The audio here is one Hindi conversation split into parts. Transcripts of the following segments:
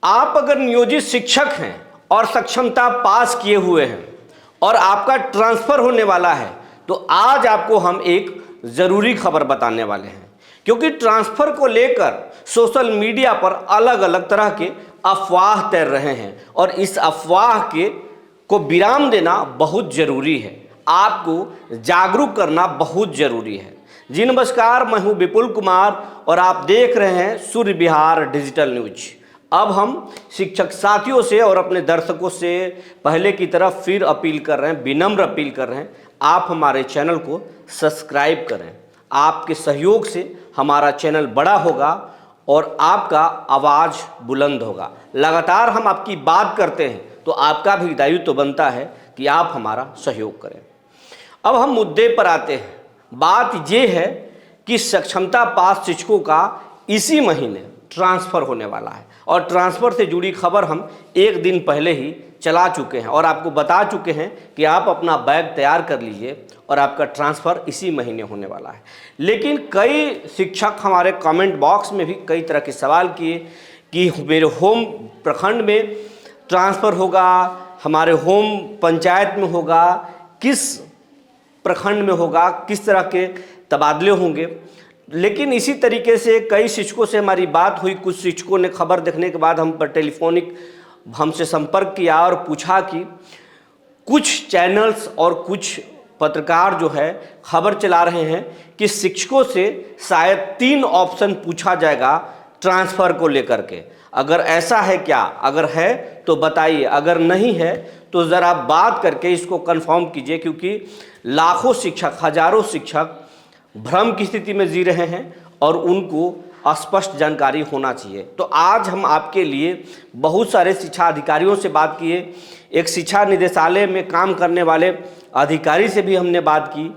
आप अगर नियोजित शिक्षक हैं और सक्षमता पास किए हुए हैं और आपका ट्रांसफर होने वाला है, तो आज आपको हम एक ज़रूरी खबर बताने वाले हैं। क्योंकि ट्रांसफ़र को लेकर सोशल मीडिया पर अलग अलग तरह के अफवाह तैर रहे हैं और इस अफवाह को विराम देना बहुत ज़रूरी है। आपको जागरूक करना बहुत ज़रूरी है। जी नमस्कार, मैं हूँ विपुल कुमार और आप देख रहे हैं सूर्य विहार डिजिटल न्यूज। अब हम शिक्षक साथियों से और अपने दर्शकों से पहले की तरफ फिर अपील कर रहे हैं, विनम्र अपील कर रहे हैं, आप हमारे चैनल को सब्सक्राइब करें। आपके सहयोग से हमारा चैनल बड़ा होगा और आपका आवाज़ बुलंद होगा। लगातार हम आपकी बात करते हैं तो आपका भी दायित्व तो बनता है कि आप हमारा सहयोग करें। अब हम मुद्दे पर आते हैं। बात ये है कि सक्षमता पास शिक्षकों का इसी महीने ट्रांसफ़र होने वाला है और ट्रांसफ़र से जुड़ी खबर हम एक दिन पहले ही चला चुके हैं और आपको बता चुके हैं कि आप अपना बैग तैयार कर लीजिए और आपका ट्रांसफ़र इसी महीने होने वाला है। लेकिन कई शिक्षक हमारे कमेंट बॉक्स में भी कई तरह के सवाल किए कि मेरे होम प्रखंड में ट्रांसफ़र होगा, हमारे होम पंचायत में होगा, किस प्रखंड में होगा, किस तरह के तबादले होंगे। लेकिन इसी तरीके से कई शिक्षकों से हमारी बात हुई। कुछ शिक्षकों ने खबर देखने के बाद हम पर टेलीफोनिक हमसे संपर्क किया और पूछा कि कुछ चैनल्स और कुछ पत्रकार जो है खबर चला रहे हैं कि शिक्षकों से शायद 3 ऑप्शन पूछा जाएगा ट्रांसफ़र को लेकर के। अगर ऐसा है क्या? अगर है तो बताइए, अगर नहीं है तो ज़रा बात करके इसको कंफर्म कीजिए, क्योंकि लाखों शिक्षक, हजारों शिक्षक भ्रम की स्थिति में जी रहे हैं और उनको स्पष्ट जानकारी होना चाहिए। तो आज हम आपके लिए बहुत सारे शिक्षा अधिकारियों से बात किए। एक शिक्षा निदेशालय में काम करने वाले अधिकारी से भी हमने बात की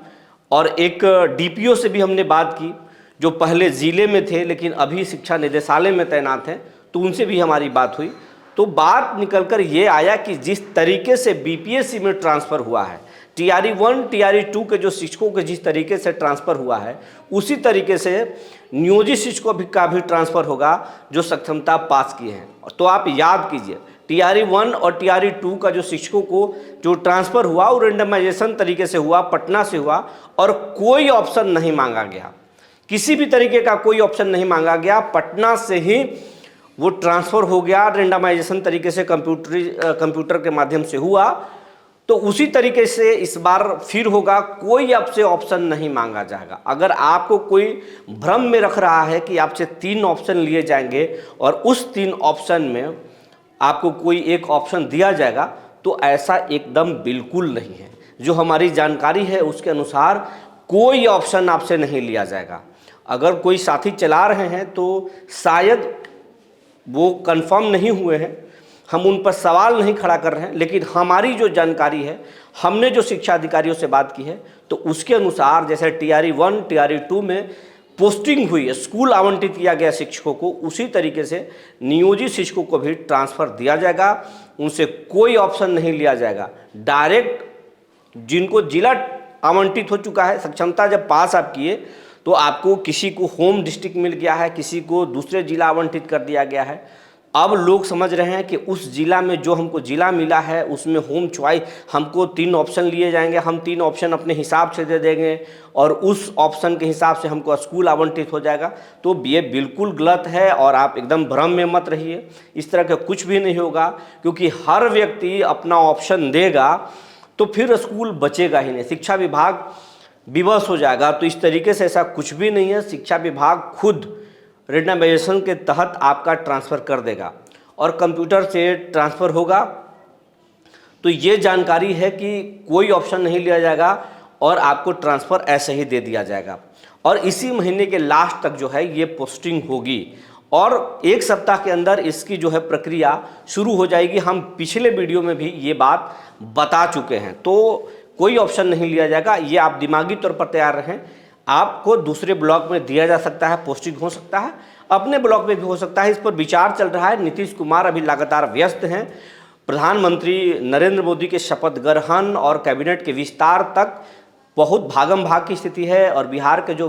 और एक डीपीओ से भी हमने बात की, जो पहले ज़िले में थे लेकिन अभी शिक्षा निदेशालय में तैनात हैं, तो उनसे भी हमारी बात हुई। तो बात निकलकर ये आया कि जिस तरीके से बीपीएससी में ट्रांसफ़र हुआ है, टीआरई 1 टीआरई 2 के जो शिक्षकों के जिस तरीके से ट्रांसफ़र हुआ है, उसी तरीके से नियोजित शिक्षकों का भी ट्रांसफ़र होगा जो सक्षमता पास किए हैं। तो आप याद कीजिए, टीआरई 1 और टीआरई 2 का जो शिक्षकों को जो ट्रांसफ़र हुआ वो रेंडमाइजेशन तरीके से हुआ, पटना से हुआ और कोई ऑप्शन नहीं मांगा गया, किसी भी तरीके का कोई ऑप्शन नहीं मांगा गया। पटना से ही वो ट्रांसफ़र हो गया, रेंडमाइजेशन तरीके से कंप्यूटर के माध्यम से हुआ। तो उसी तरीके से इस बार फिर होगा, कोई आपसे ऑप्शन नहीं मांगा जाएगा। अगर आपको कोई भ्रम में रख रहा है कि आपसे 3 ऑप्शन लिए जाएंगे और उस 3 ऑप्शन में आपको कोई एक ऑप्शन दिया जाएगा, तो ऐसा एकदम बिल्कुल नहीं है। जो हमारी जानकारी है उसके अनुसार कोई ऑप्शन आपसे नहीं लिया जाएगा। अगर कोई साथी चला रहे हैं तो शायद वो कंफर्म नहीं हुए हैं, हम उन पर सवाल नहीं खड़ा कर रहे हैं, लेकिन हमारी जो जानकारी है, हमने जो शिक्षा अधिकारियों से बात की है, तो उसके अनुसार जैसे टीआरई 1 टीआरई 2 में पोस्टिंग हुई, स्कूल आवंटित किया गया शिक्षकों को, उसी तरीके से नियोजित शिक्षकों को भी ट्रांसफ़र दिया जाएगा। उनसे कोई ऑप्शन नहीं लिया जाएगा। डायरेक्ट जिनको जिला आवंटित हो चुका है, सक्षमता जब पास आप किए तो आपको किसी को होम डिस्ट्रिक्ट मिल गया है, किसी को दूसरे जिला आवंटित कर दिया गया है। अब लोग समझ रहे हैं कि उस जिला में जो हमको जिला मिला है उसमें होम चॉइस हमको 3 ऑप्शन लिए जाएंगे, हम 3 ऑप्शन अपने हिसाब से दे देंगे और उस ऑप्शन के हिसाब से हमको स्कूल आवंटित हो जाएगा। तो ये बिल्कुल गलत है और आप एकदम भ्रम में मत रहिए। इस तरह का कुछ भी नहीं होगा, क्योंकि हर व्यक्ति अपना ऑप्शन देगा तो फिर स्कूल बचेगा ही नहीं, शिक्षा विभाग विवश हो जाएगा। तो इस तरीके से ऐसा कुछ भी नहीं है। शिक्षा विभाग खुद रेंडमाइजेशन के तहत आपका ट्रांसफ़र कर देगा और कंप्यूटर से ट्रांसफ़र होगा। तो ये जानकारी है कि कोई ऑप्शन नहीं लिया जाएगा और आपको ट्रांसफ़र ऐसे ही दे दिया जाएगा और इसी महीने के लास्ट तक जो है ये पोस्टिंग होगी और 1 सप्ताह के अंदर इसकी जो है प्रक्रिया शुरू हो जाएगी। हम पिछले वीडियो में भी ये बात बता चुके हैं। तो कोई ऑप्शन नहीं लिया जाएगा, ये आप दिमागी तौर पर तैयार रहें। आपको दूसरे ब्लॉक में दिया जा सकता है, पोस्टिंग हो सकता है, अपने ब्लॉक में भी हो सकता है। इस पर विचार चल रहा है। नीतीश कुमार अभी लगातार व्यस्त हैं। प्रधानमंत्री नरेंद्र मोदी के शपथ ग्रहण और कैबिनेट के विस्तार तक बहुत भागम भाग की स्थिति है और बिहार के जो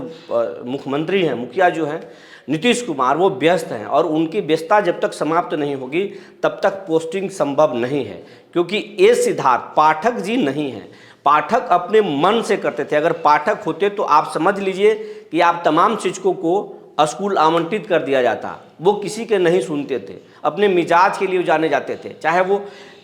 मुख्यमंत्री हैं, मुखिया जो हैं, नीतीश कुमार वो व्यस्त हैं और उनकी व्यस्तता जब तक समाप्त नहीं होगी तब तक पोस्टिंग संभव नहीं है, क्योंकि ये सिद्धार्थ पाठक जी नहीं हैं। पाठक अपने मन से करते थे। अगर पाठक होते तो आप समझ लीजिए कि आप तमाम शिक्षकों को स्कूल आवंटित कर दिया जाता। वो किसी के नहीं सुनते थे, अपने मिजाज के लिए जाने जाते थे, चाहे वो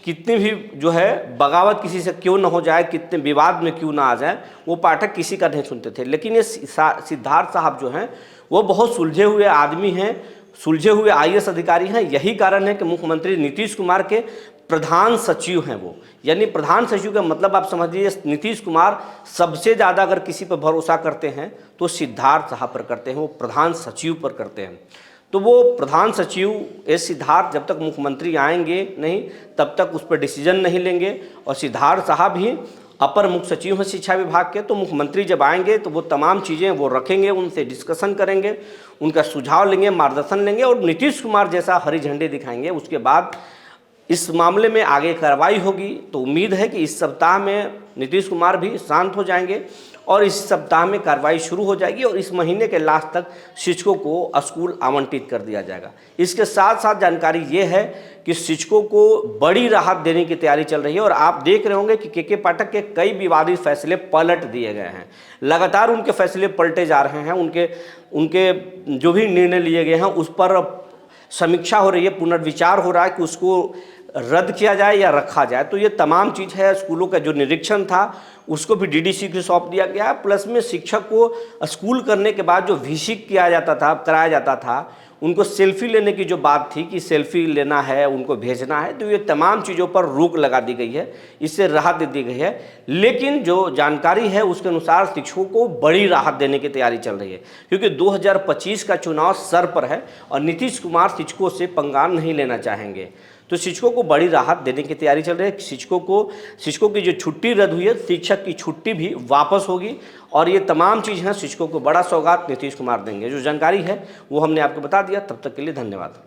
कितनी भी जो है बगावत किसी से क्यों ना हो जाए, कितने विवाद में क्यों ना आ जाए, वो पाठक किसी का नहीं सुनते थे। लेकिन ये सिद्धार्थ साहब जो हैं वो बहुत सुलझे हुए आदमी हैं, सुलझे हुए IAS अधिकारी हैं। यही कारण है कि मुख्यमंत्री नीतीश कुमार के प्रधान सचिव हैं वो। यानी प्रधान सचिव का मतलब आप समझ लीजिए, नीतीश कुमार सबसे ज़्यादा अगर किसी पर भरोसा करते हैं तो सिद्धार्थ साहब पर करते हैं, वो प्रधान सचिव पर करते हैं। तो वो प्रधान सचिव एस सिद्धार्थ जब तक मुख्यमंत्री आएंगे नहीं तब तक उस पर डिसीजन नहीं लेंगे, और सिद्धार्थ साहब ही अपर मुख्य सचिव हैं शिक्षा विभाग के। तो मुख्यमंत्री जब आएंगे तो वो तमाम चीज़ें वो रखेंगे, उनसे डिस्कशन करेंगे, उनका सुझाव लेंगे, मार्गदर्शन लेंगे और नीतीश कुमार जैसा हरी झंडी दिखाएंगे। उसके बाद इस मामले में आगे कार्रवाई होगी। तो उम्मीद है कि इस सप्ताह में नीतीश कुमार भी शांत हो जाएंगे और इस सप्ताह में कार्रवाई शुरू हो जाएगी और इस महीने के लास्ट तक शिक्षकों को स्कूल आवंटित कर दिया जाएगा। इसके साथ साथ जानकारी ये है कि शिक्षकों को बड़ी राहत देने की तैयारी चल रही है और आप देख रहे होंगे कि के पाठक के कई विवादित फैसले पलट दिए गए हैं। लगातार उनके फैसले पलटे जा रहे हैं। उनके जो भी निर्णय लिए गए हैं उस पर समीक्षा हो रही है, पुनर्विचार हो रहा है कि उसको रद्द किया जाए या रखा जाए। तो ये तमाम चीज़ है। स्कूलों का जो निरीक्षण था उसको भी DDC को सौंप दिया गया। प्लस में शिक्षक को स्कूल करने के बाद जो विजिट कराया जाता था, उनको सेल्फी लेने की जो बात थी कि सेल्फी लेना है, उनको भेजना है, तो ये तमाम चीज़ों पर रोक लगा दी गई है, इससे राहत दे दी गई है। लेकिन जो जानकारी है उसके अनुसार शिक्षकों को बड़ी राहत देने की तैयारी चल रही है, क्योंकि 2025 का चुनाव सर पर है और नीतीश कुमार शिक्षकों से पंगा नहीं लेना चाहेंगे। तो शिक्षकों को बड़ी राहत देने की तैयारी चल रही है। शिक्षकों की जो छुट्टी रद्द हुई है, शिक्षक की छुट्टी भी वापस होगी और ये तमाम चीज़ हैं शिक्षकों को बड़ा सौगात नीतीश कुमार देंगे। जो जानकारी है वो हमने आपको बता दिया। तब तक के लिए धन्यवाद।